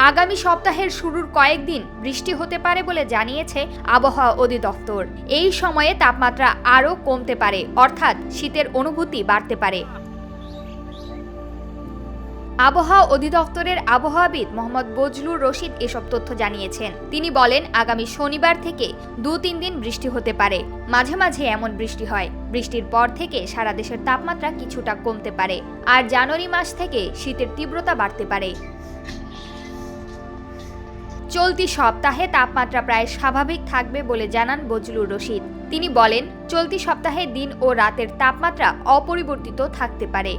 আগামী সপ্তাহের শুরুর কয়েকদিন বৃষ্টি হতে পারে বলে জানিয়েছে আবহাওয়া অধিদপ্তর। এই সময়ে তাপমাত্রা আরও কমতে পারে, অর্থাৎ শীতের অনুভূতি বাড়তে পারে। আবহাওয়া অধিদপ্তরের আবহাওয়াবিদ মোহাম্মদ বজলুর রশিদ এসব তথ্য জানিয়েছেন। তিনি বলেন, আগামী শনিবার থেকে 2-3 দিন বৃষ্টি হতে পারে। মাঝে মাঝে এমন বৃষ্টি হয়। বৃষ্টির পর থেকে সারা দেশের তাপমাত্রা কিছুটা কমতে পারে, আর জানুয়ারি মাস থেকে শীতের তীব্রতা বাড়তে পারে। চলতি সপ্তাহে তাপমাত্রা প্রায় স্বাভাবিক থাকবে বলে জানান বজলুর রশিদ। তিনি বলেন, চলতি সপ্তাহে দিন ও রাতের তাপমাত্রা অপরিবর্তিত থাকতে পারে।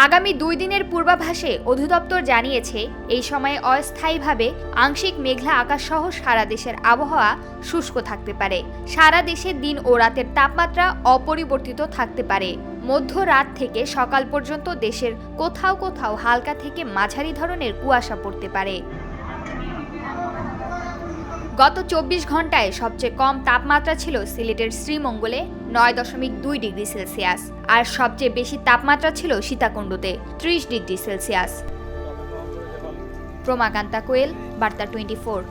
আগামী 2 দিনের পূর্বাভাসে অধিদপ্তর জানিয়েছে, এই সময়ে অস্থায়ীভাবে আংশিক মেঘলা আকাশ সহ সারা দেশের আবহাওয়া শুষ্ক থাকতে পারে। সারা দেশে দিন ও রাতের তাপমাত্রা অপরিবর্তিত থাকতে পারে। মধ্যরাত থেকে সকাল পর্যন্ত দেশের কোথাও কোথাও হালকা থেকে মাঝারি ধরনের কুয়াশা পড়তে পারে। গত 24 ঘন্টায় সবচেয়ে কম তাপমাত্রা ছিল সিলেটের শ্রীমঙ্গলে 9.2 ডিগ্রি সেলসিয়াস, আর সবচেয়ে বেশি তাপমাত্রা ছিল সীতাকুণ্ডতে 30 ডিগ্রি সেলসিয়াস। প্রমাকান্তা কোয়েল, বার্তা 24।